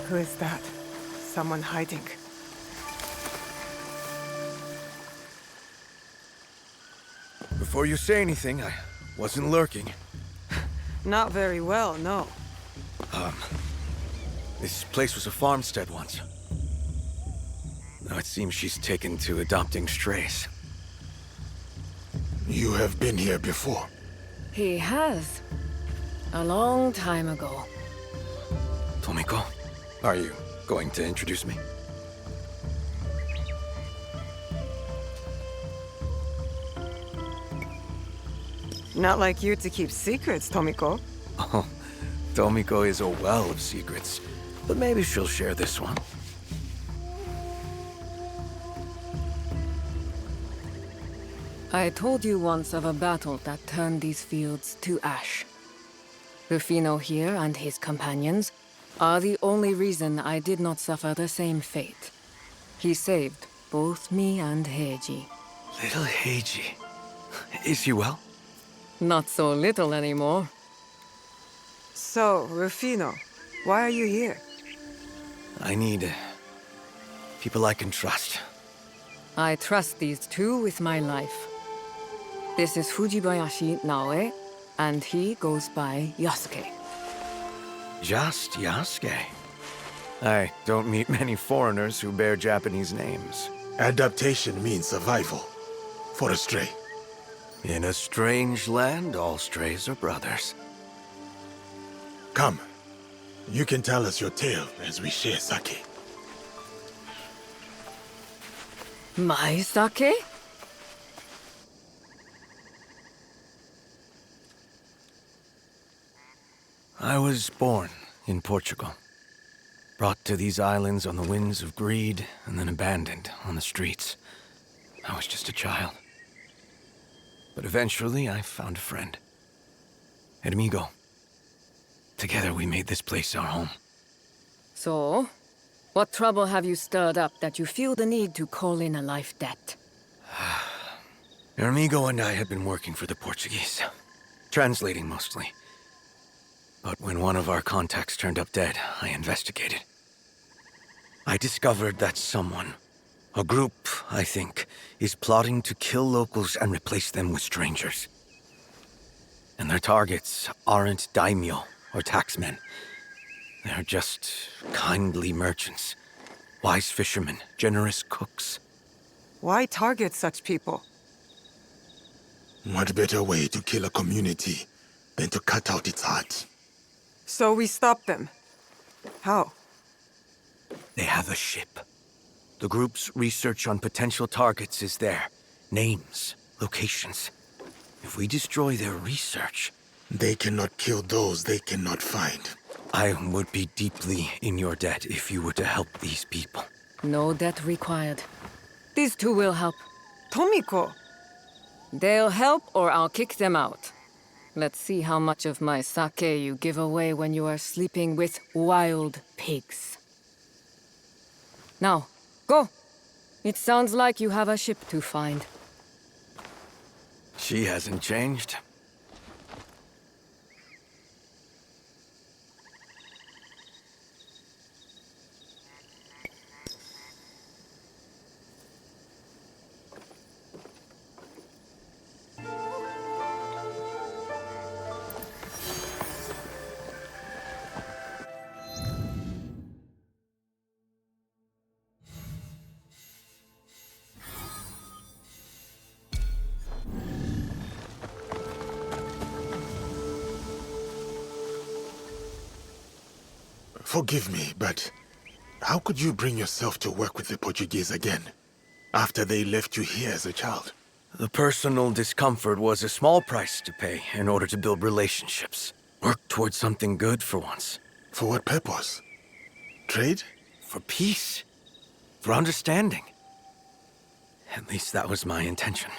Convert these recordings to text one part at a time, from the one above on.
Who is that? Someone hiding. Before you say anything, I wasn't lurking. Not very well, no. This place was a farmstead once. Now it seems she's taken to adopting strays. You have been here before. He has. A long time ago. Tomiko, are you going to introduce me? Not like you to keep secrets, Tomiko. Oh, Tomiko is a well of secrets, but maybe she'll share this one. I told you once of a battle that turned these fields to ash. Rufino here and his companions are the only reason I did not suffer the same fate. He saved both me and Heiji. Little Heiji. Is he well? Not so little anymore. So, Rufino, why are you here? I need people I can trust. I trust these two with my life. This is Fujibayashi Naoe, and he goes by Yasuke. Just Yasuke. I don't meet many foreigners who bear Japanese names. Adaptation means survival. For a stray. In a strange land, all strays are brothers. Come. You can tell us your tale as we share sake. My sake? I was born in Portugal. Brought to these islands on the winds of greed, and then abandoned on the streets. I was just a child. But eventually, I found a friend. An amigo. Together, we made this place our home. So, what trouble have you stirred up that you feel the need to call in a life debt? Your amigo and I had been working for the Portuguese. Translating mostly. But when one of our contacts turned up dead, I investigated. I discovered that someone, a group, I think, is plotting to kill locals and replace them with strangers. And their targets aren't daimyo or taxmen. They're just kindly merchants, wise fishermen, generous cooks. Why target such people? What better way to kill a community than to cut out its heart? So we stop them. How? They have a ship. The group's research on potential targets is there. Names, locations. If we destroy their research... They cannot kill those they cannot find. I would be deeply in your debt if you were to help these people. No debt required. These two will help. Tomiko! They'll help or I'll kick them out. Let's see how much of my sake you give away when you are sleeping with wild pigs. Now, go! It sounds like you have a ship to find. She hasn't changed. Forgive me, but how could you bring yourself to work with the Portuguese again, after they left you here as a child? The personal discomfort was a small price to pay in order to build relationships. Work towards something good for once. For what purpose? Trade? For peace. For understanding. At least that was my intention.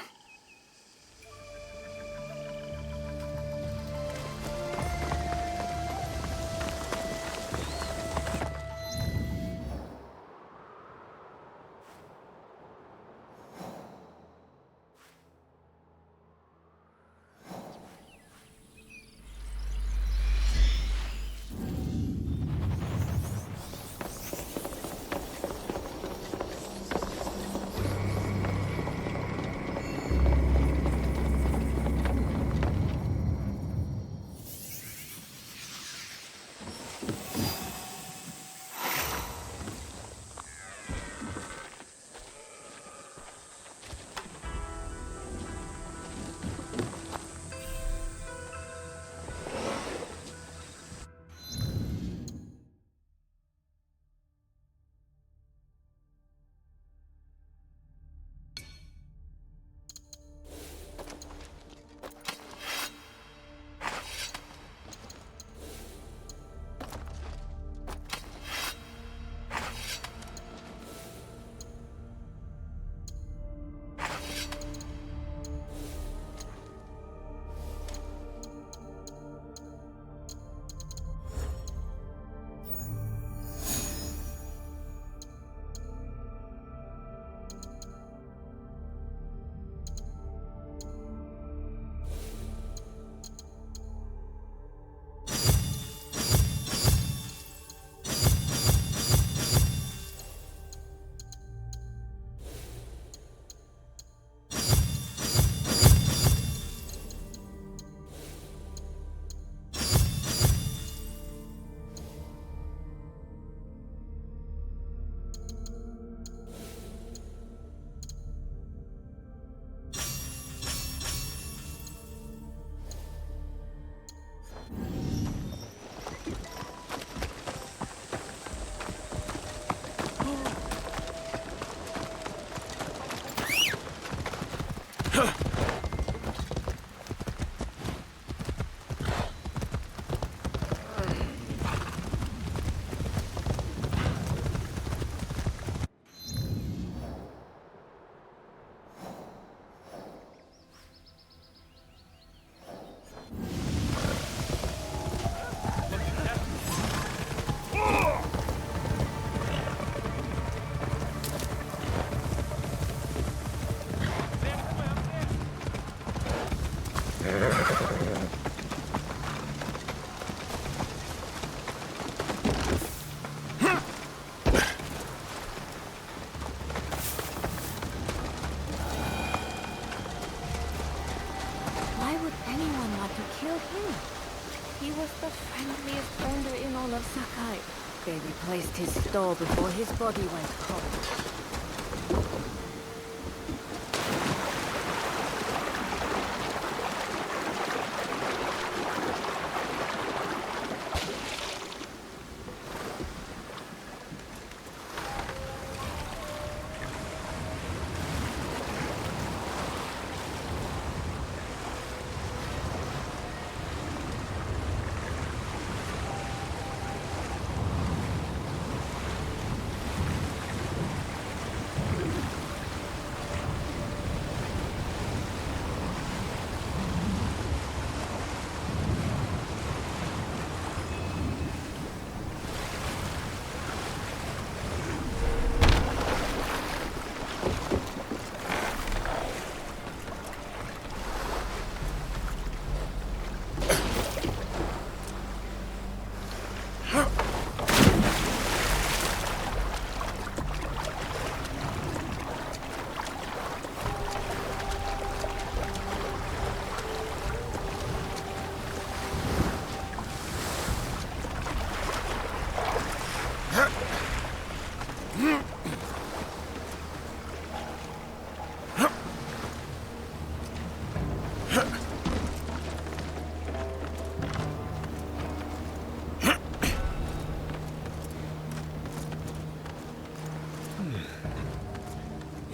was the friendliest vendor in all of Sakai. They replaced his stall before his body went cold.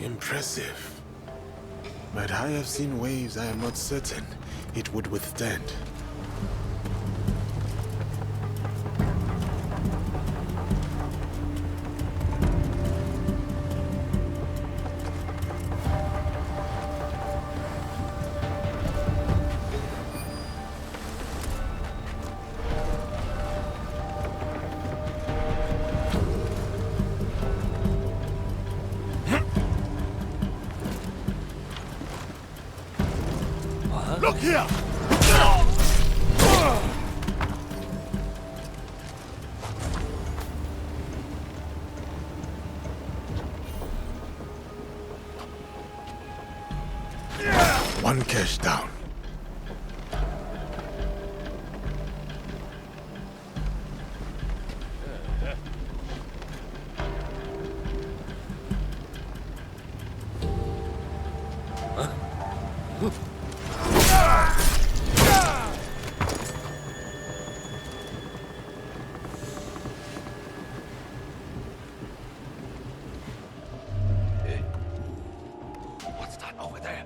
Impressive. But I have seen waves I am not certain it would withstand. Look here! One cache down. What's that over there?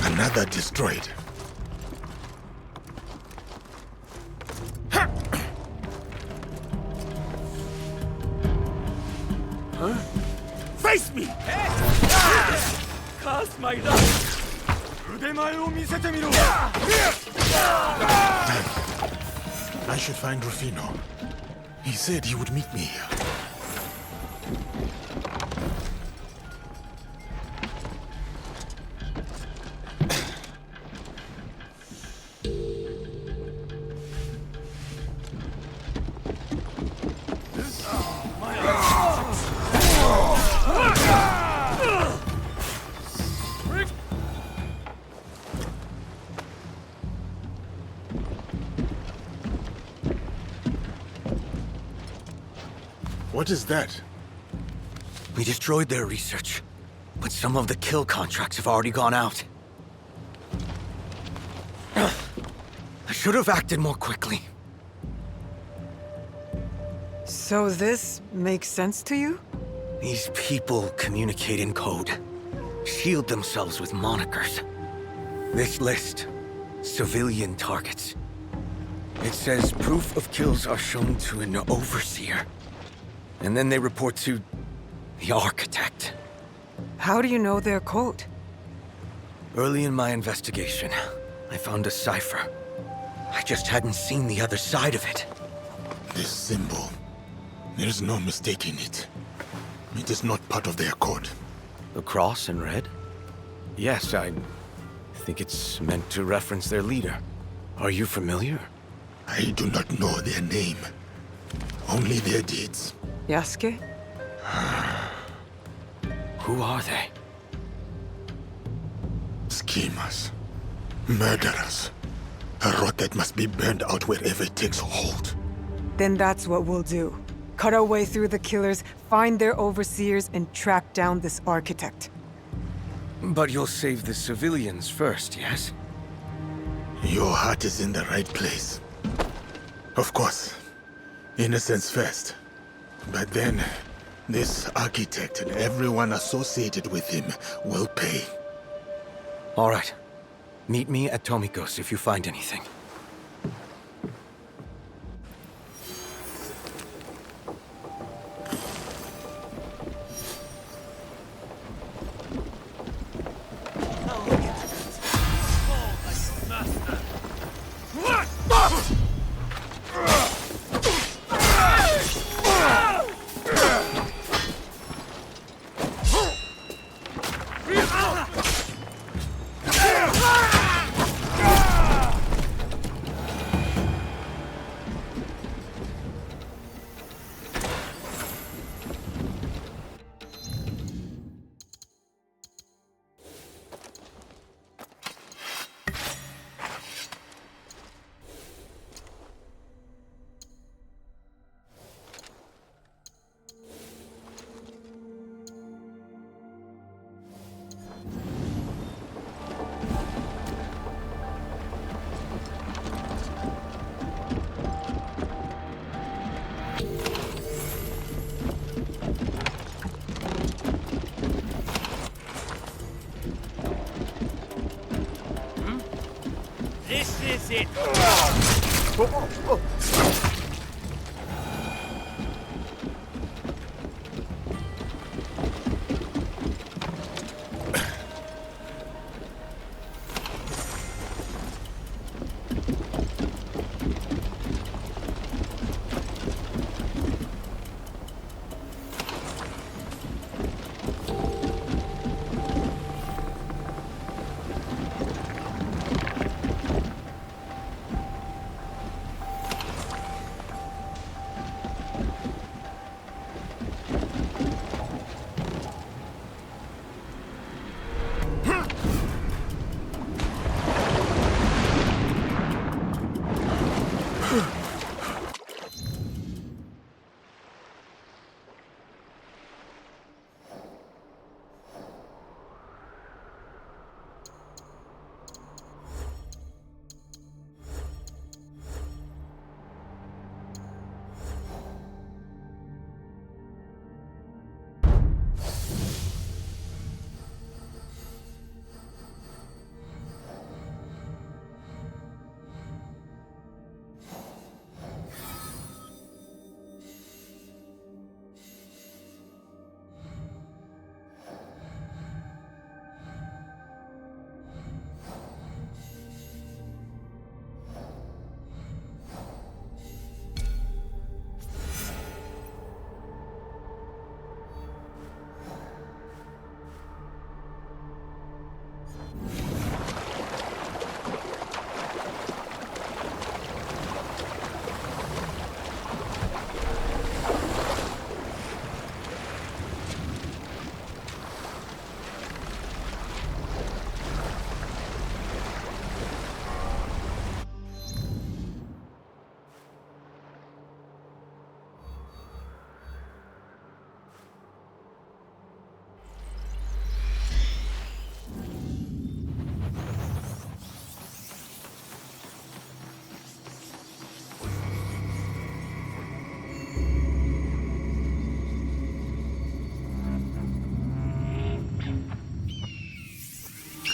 Another destroyed. Face me! Cast my light! 腕前を見せてみろ! I should find Rufino. He said he would meet me here. What is that? We destroyed their research, but some of the kill contracts have already gone out. I should have acted more quickly. So this makes sense to you? These people communicate in code, shield themselves with monikers. This list, civilian targets. It says proof of kills are shown to an overseer. And then they report to The architect. How do you know their code? Early in my investigation, I found a cipher. I just hadn't seen the other side of it. This symbol, there's no mistaking it. It is not part of their code. The cross in red? Yes, I think it's meant to reference their leader. Are you familiar? I do not know their name. Only their deeds. Yasuke? Who are they? Schemers. Murderers. A rot that must be burned out wherever it takes hold. Then that's what we'll do. Cut our way through the killers, find their overseers, and track down this architect. But you'll save the civilians first, yes? Your heart is in the right place. Of course. Innocence first. But then, this architect and everyone associated with him will pay. All right. Meet me at Tomiko's if you find anything. This is it.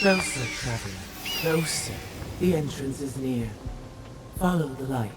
Closer, traveler. Closer. The entrance is near. Follow the light.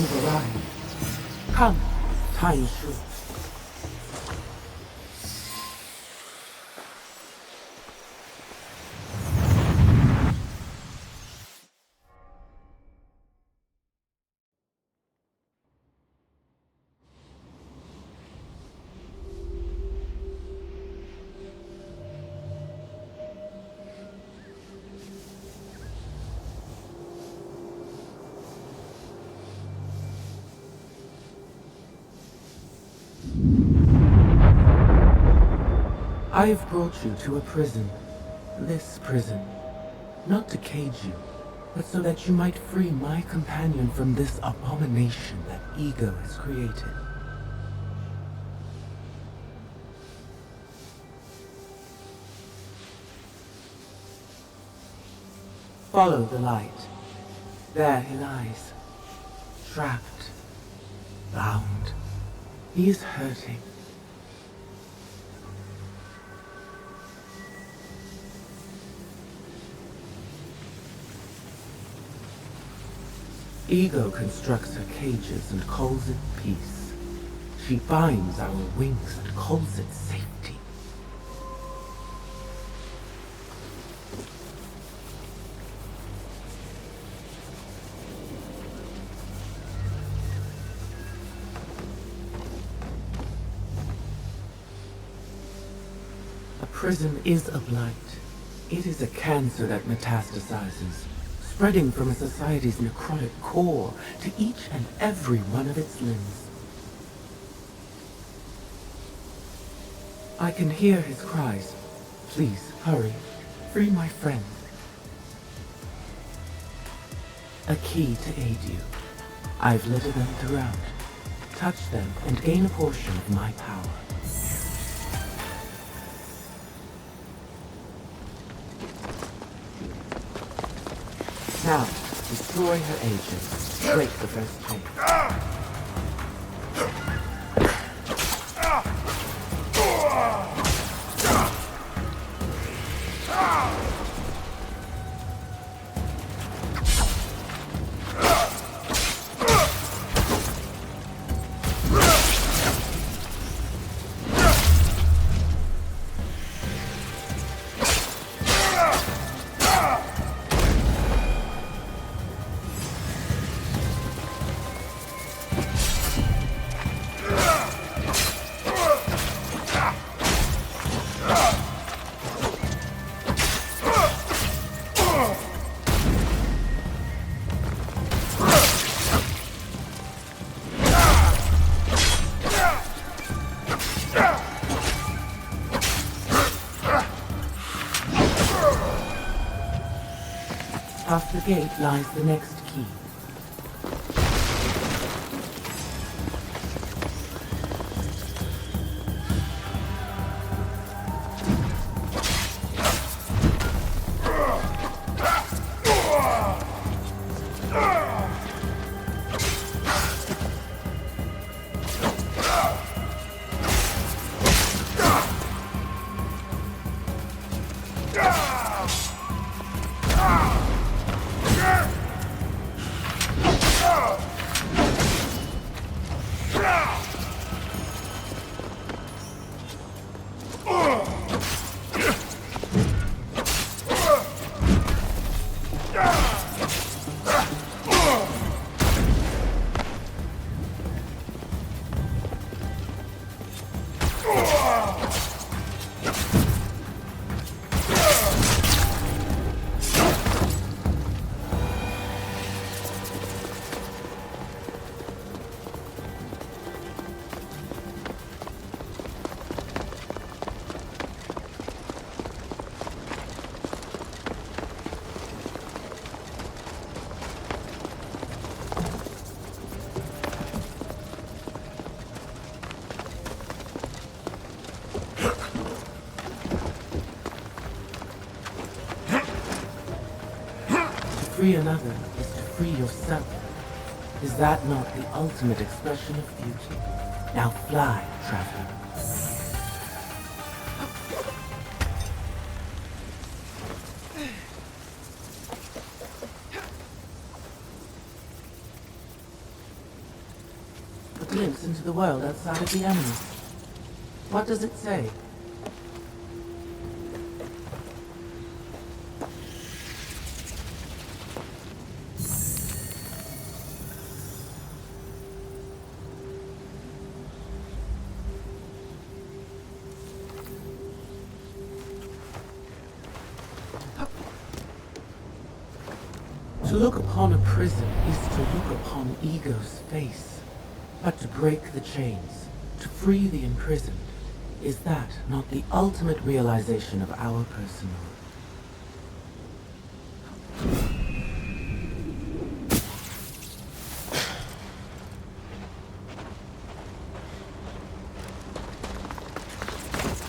You've arrived. Come, time is short. I have brought you to a prison. This prison. Not to cage you, but so that you might free my companion from this abomination that ego has created. Follow the light. There he lies. Trapped. Bound. He is hurting. Ego constructs her cages and calls it peace. She binds our wings and calls it safety. A prison is a blight. It is a cancer that metastasizes, spreading from a society's necrotic core to each and every one of its limbs. I can hear his cries. Please, hurry. Free my friend. A key to aid you. I've littered them throughout. Touch them and gain a portion of my power. Now, destroy her agents. Break the first chain. Past the gate lies the next key. Free another is to free yourself. Is that not the ultimate expression of beauty? Now fly, traveler. A glimpse into the world outside of the eminence. What does it say? To look upon a prison is to look upon ego's face. But to break the chains, to free the imprisoned, is that not the ultimate realization of our personal?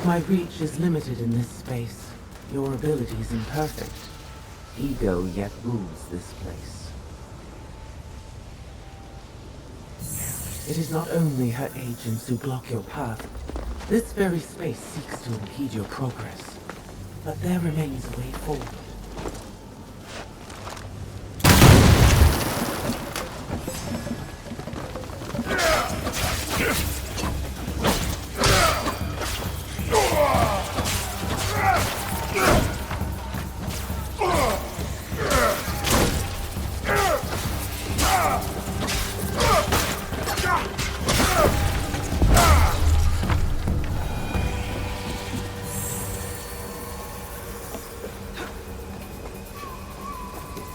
My reach is limited in this space. Your ability is imperfect. Ego yet rules this place. It is not only her agents who block your path. This very space seeks to impede your progress. But there remains a way forward.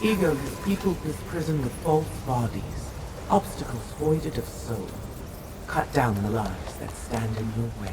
Ego has peopled this prison with false bodies, obstacles voided of soul. Cut down the lies that stand in your way.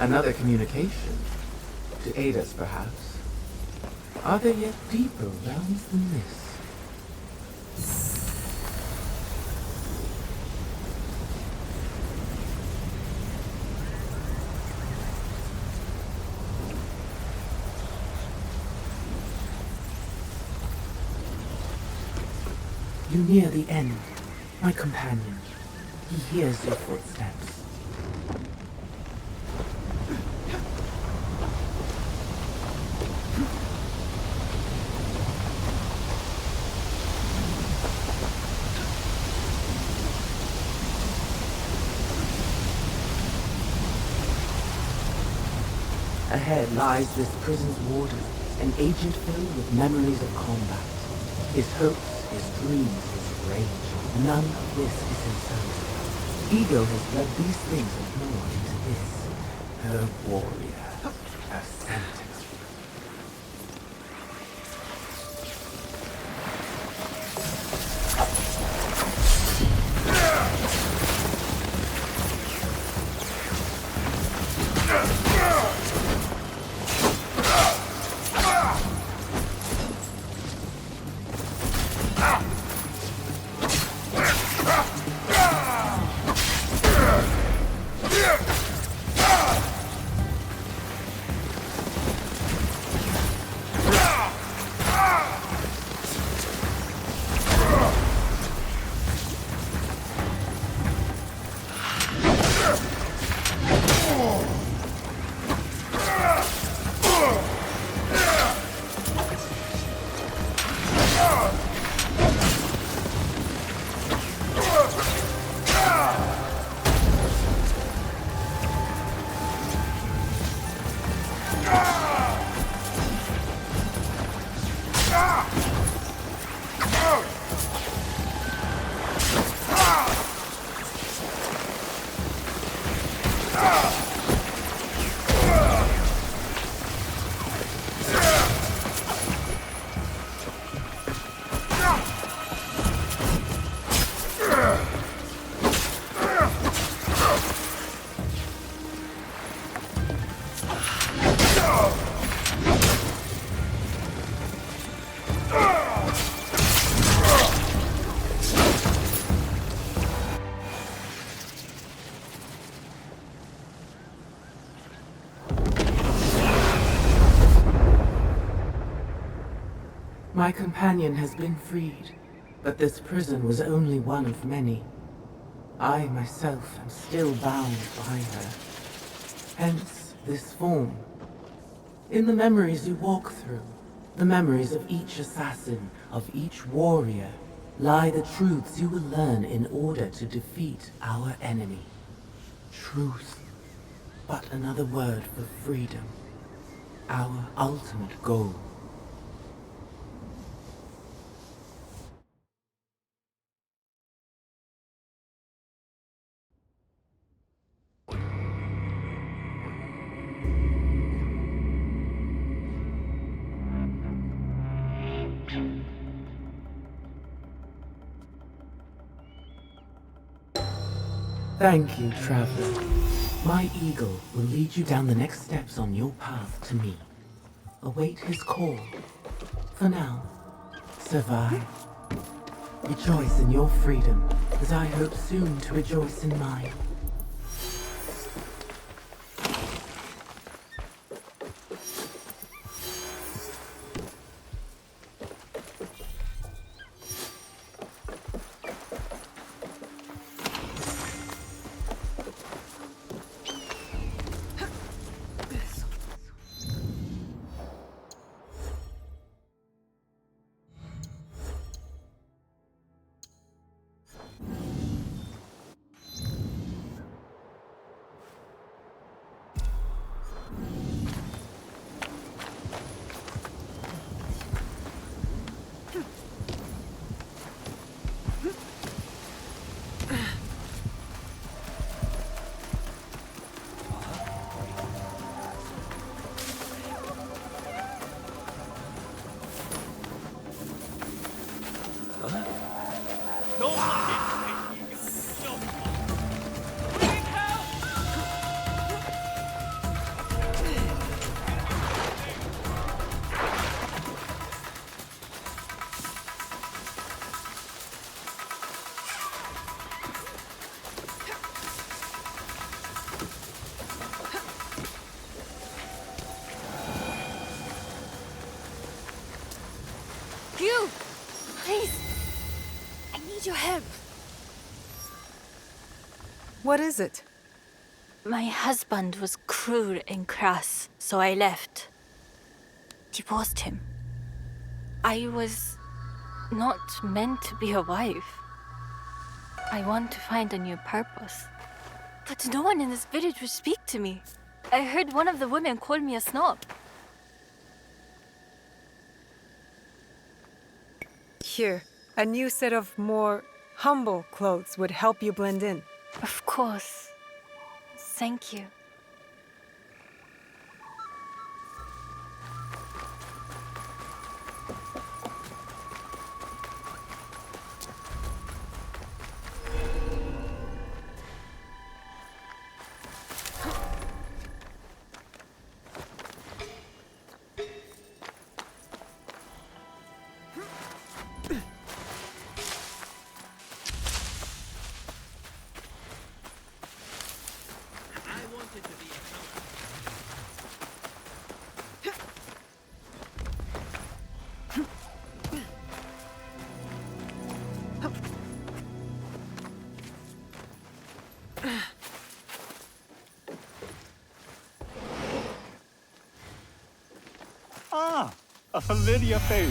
Another communication. To aid us, perhaps. Are there yet deeper realms than this? You near the end, my companion. He hears your footsteps. Ahead lies this prison's warden, an agent filled with memories of combat. His hopes, his dreams, his rage. None of this is in sight. Ego has led these things and more into this. Her warrior, her sentinel. My companion has been freed, but this prison was only one of many. I myself am still bound by her. Hence, this form. In the memories you walk through, the memories of each assassin, of each warrior, lie the truths you will learn in order to defeat our enemy. Truth. But another word for freedom. Our ultimate goal. Thank you, traveler. My eagle will lead you down the next steps on your path to me. Await his call. For now, survive. Rejoice in your freedom, as I hope soon to rejoice in mine. What is it? My husband was cruel and crass, so I left. Divorced him. I was not meant to be a wife. I want to find a new purpose. But no one in this village would speak to me. I heard one of the women call me a snob. Here, a new set of more humble clothes would help you blend in. Of course. Thank you. Ah, a familiar face.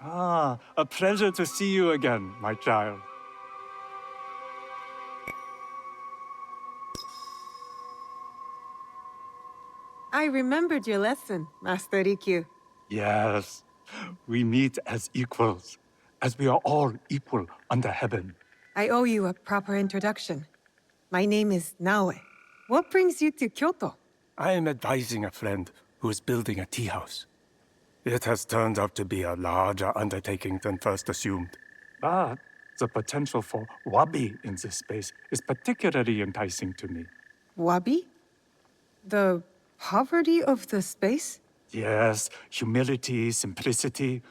Ah, a pleasure to see you again, my child. I remembered your lesson, Master Rikyu. Yes, we meet as equals, as we are all equal under heaven. I owe you a proper introduction. My name is Naoe. What brings you to Kyoto? I am advising a friend who is building a tea house. It has turned out to be a larger undertaking than first assumed. But the potential for wabi in this space is particularly enticing to me. Wabi? The poverty of the space? Yes, humility, simplicity,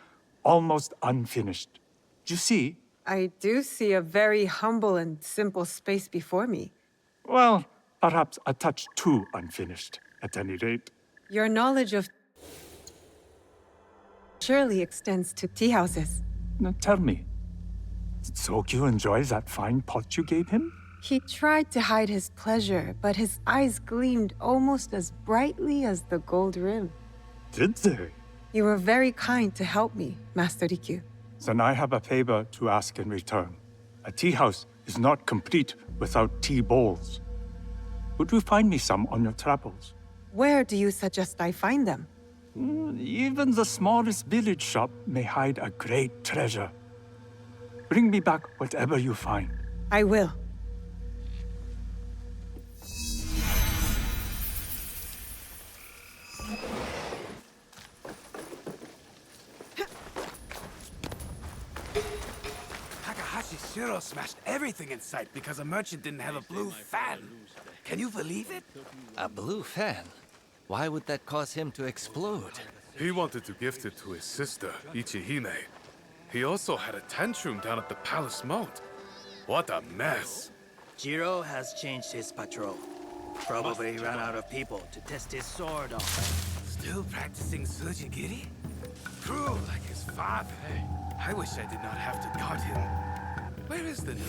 almost unfinished. You see? I do see a very humble and simple space before me. Well, perhaps a touch too unfinished, at any rate. Your knowledge of surely extends to tea houses. Now tell me, did Sokyu enjoy that fine pot you gave him? He tried to hide his pleasure, but his eyes gleamed almost as brightly as the gold rim. Did they? You were very kind to help me, Master Rikyu. Then I have a favor to ask in return. A tea house is not complete without tea bowls. Would you find me some on your travels? Where do you suggest I find them? Even the smallest village shop may hide a great treasure. Bring me back whatever you find. I will. Shiro smashed everything in sight because a merchant didn't have a blue fan. Can you believe it? A blue fan? Why would that cause him to explode? He wanted to gift it to his sister, Ichihime. He also had a tantrum down at the palace moat. What a mess. Jiro has changed his patrol. Probably ran out of people to test his sword on. Still practicing Sujigiri? Cruel like his father. I wish I did not have to guard him. Where is the new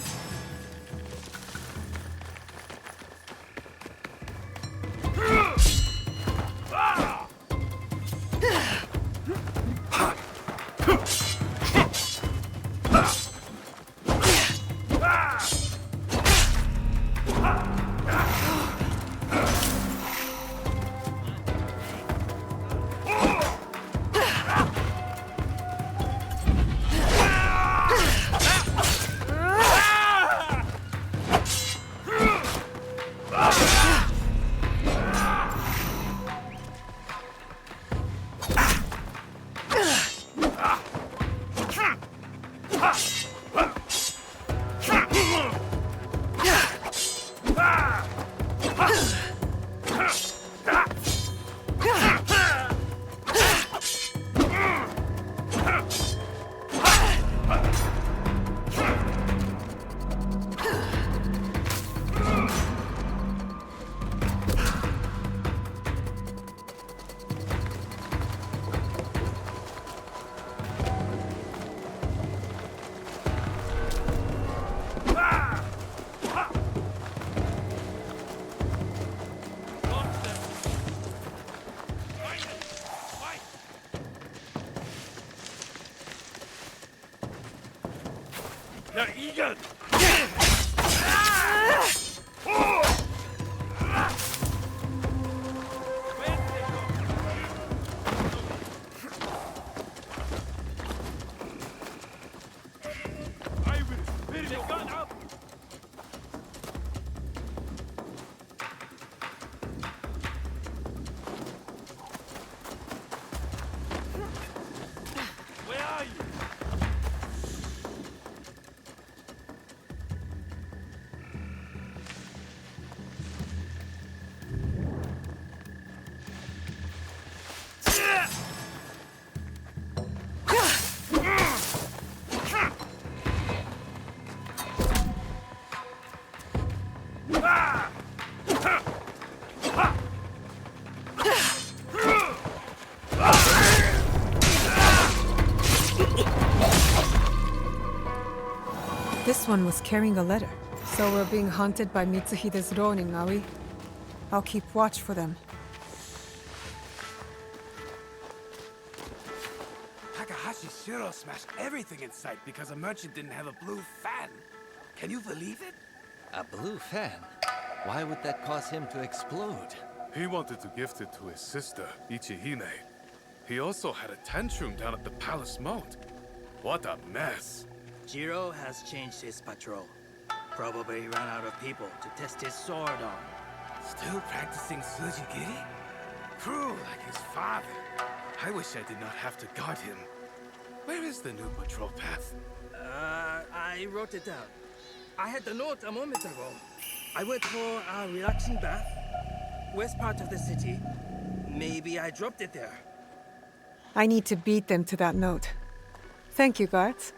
This one was carrying a letter. So we're being hunted by Mitsuhide's Ronin, are we? I'll keep watch for them. Takahashi Shiro smashed everything in sight because a merchant didn't have a blue fan. Can you believe it? A blue fan? Why would that cause him to explode? He wanted to gift it to his sister, Ichihime. He also had a tantrum down at the palace moat. What a mess. Jiro has changed his patrol. Probably ran out of people to test his sword on. Still practicing Sujigiri? Cruel like his father. I wish I did not have to guard him. Where is the new patrol path? I wrote it down. I had the note a moment ago. I went for a relaxing bath. West part of the city. Maybe I dropped it there. I need to beat them to that note. Thank you, guards.